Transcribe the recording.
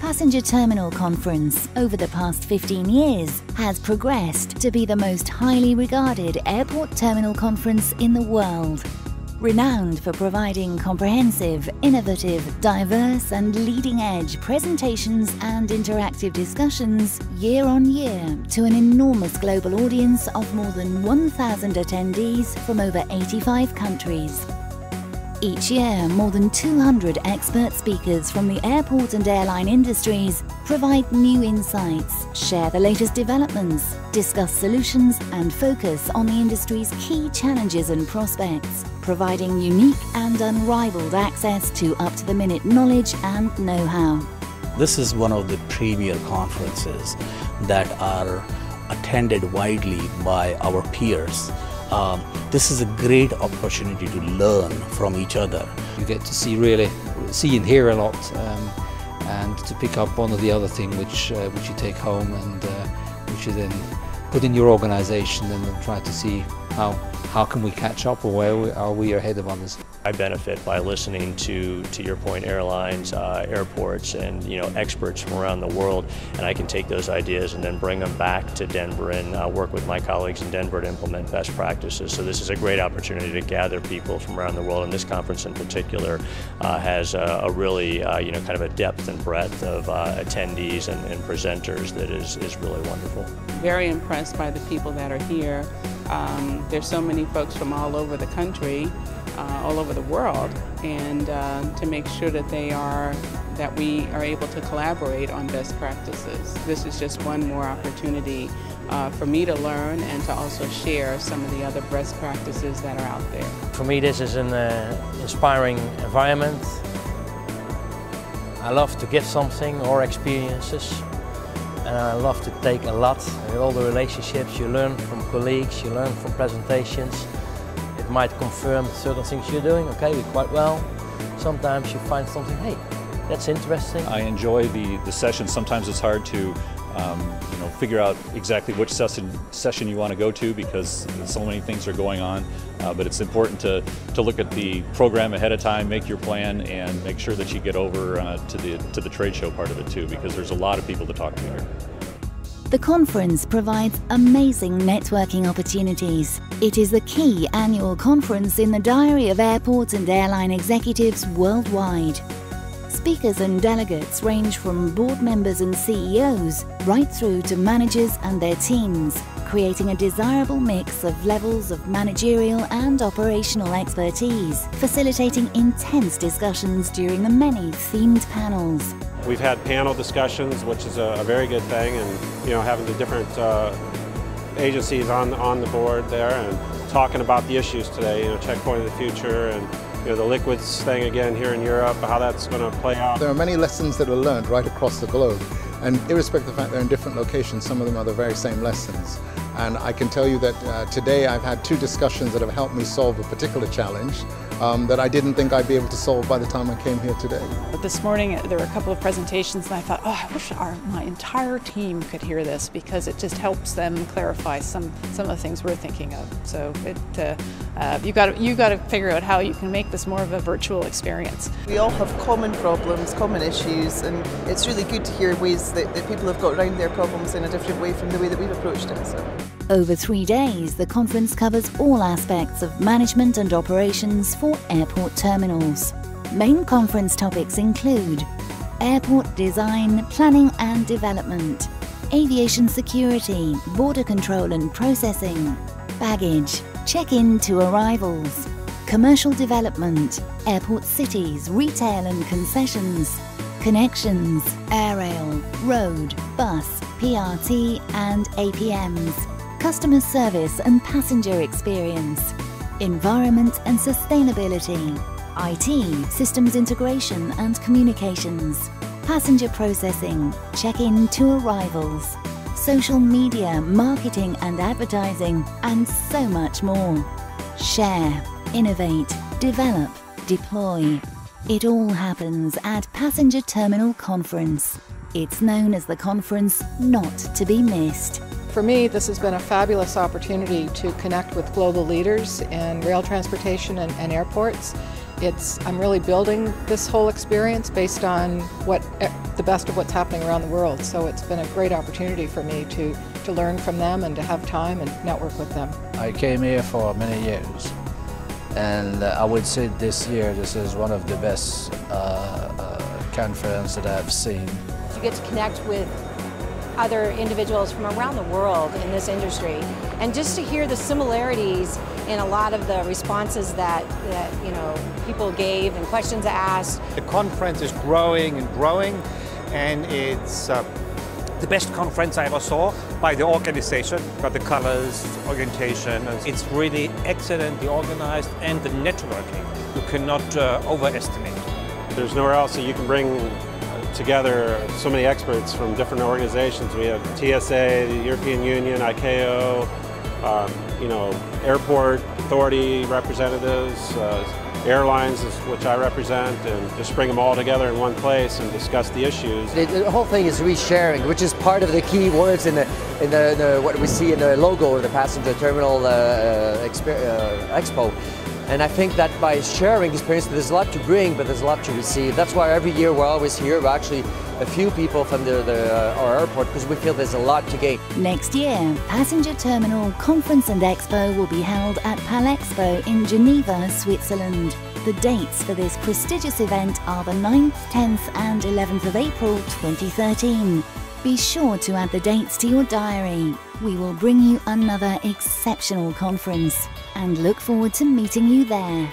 Passenger Terminal Conference, over the past 15 years, has progressed to be the most highly regarded airport terminal conference in the world. Renowned for providing comprehensive, innovative, diverse and leading-edge presentations and interactive discussions year on year to an enormous global audience of more than 1,000 attendees from over 85 countries. Each year, more than 200 expert speakers from the airport and airline industries provide new insights, share the latest developments, discuss solutions and focus on the industry's key challenges and prospects, providing unique and unrivaled access to up-to-the-minute knowledge and know-how. This is one of the premier conferences that are attended widely by our peers. This is a great opportunity to learn from each other. You get to see and hear a lot, and to pick up one or the other thing which you take home and which you then put in your organisation and then try to see how can we catch up, or where are we ahead of others. I benefit by listening to your point, airlines, airports, and experts from around the world, and I can take those ideas and then bring them back to Denver and work with my colleagues in Denver to implement best practices. So this is a great opportunity to gather people from around the world, and this conference in particular has a really kind of a depth and breadth of attendees and presenters that is really wonderful. Very impressed by the people that are here. There's so many folks from all over the country, all over the world, and to make sure that we are able to collaborate on best practices. This is just one more opportunity for me to learn and to also share some of the other best practices that are out there. For me, this is an inspiring environment. I love to give something or experiences. And I love to take a lot, with all the relationships you learn from colleagues, you learn from presentations. It might confirm certain things you're doing, okay, quite well. Sometimes you find something, hey, that's interesting. I enjoy the session. Sometimes it's hard to figure out exactly which session you want to go to because so many things are going on. But it's important to look at the program ahead of time, make your plan, and make sure that you get over to the trade show part of it too, because there's a lot of people to talk to here. The conference provides amazing networking opportunities. It is the key annual conference in the diary of airport and airline executives worldwide. Speakers and delegates range from board members and CEOs right through to managers and their teams, creating a desirable mix of levels of managerial and operational expertise, facilitating intense discussions during the many themed panels. We've had panel discussions, which is a very good thing, and having the different agencies on the board there and talking about the issues today, checkpoint of the future, and the liquids thing again here in Europe, how that's going to play out. There are many lessons that are learned right across the globe, and irrespective of the fact they're in different locations, some of them are the very same lessons. And I can tell you that today I've had 2 discussions that have helped me solve a particular challenge that I didn't think I'd be able to solve by the time I came here today. But this morning there were a couple of presentations and I thought, oh, I wish my entire team could hear this, because it just helps them clarify some of the things we're thinking of. So you got to figure out how you can make this more of a virtual experience. We all have common problems, common issues, and it's really good to hear ways that people have got around their problems in a different way from the way that we've approached it. So. Over 3 days, the conference covers all aspects of management and operations for airport terminals. Main conference topics include airport design, planning and development, aviation security, border control and processing, baggage, check-in to arrivals, commercial development, airport cities, retail and concessions, connections, airrail, road, bus, PRT and APMs, customer service and passenger experience, environment and sustainability, IT, systems integration and communications, passenger processing, check-in to arrivals, social media, marketing and advertising, and so much more. Share, innovate, develop, deploy. It all happens at Passenger Terminal Conference. It's known as the conference not to be missed. For me, this has been a fabulous opportunity to connect with global leaders in rail transportation and airports, I'm really building this whole experience based on the best of what's happening around the world. So it's been a great opportunity for me to learn from them and to have time and network with them. I came here for many years, and I would say this year this is one of the best conference that I've seen. You get to connect with other individuals from around the world in this industry, and just to hear the similarities in a lot of the responses that people gave and questions asked. The conference is growing and growing, and it's the best conference I ever saw by the organization. Got the colors, orientation. It's really excellently organized, and the networking you cannot overestimate. There's nowhere else that you can bring together so many experts from different organizations. We have TSA, the European Union, ICAO, airport authority representatives, airlines, which I represent, and just bring them all together in one place and discuss the issues. The whole thing is resharing, which is part of the key words in what we see in the logo of the passenger terminal expo. And I think that by sharing experience, there's a lot to bring, but there's a lot to receive. That's why every year we're always here. We're actually a few people from our airport, because we feel there's a lot to gain. Next year, Passenger Terminal Conference and Expo will be held at Palexpo in Geneva, Switzerland. The dates for this prestigious event are the 9th, 10th and 11th of April 2013. Be sure to add the dates to your diary. We will bring you another exceptional conference and look forward to meeting you there.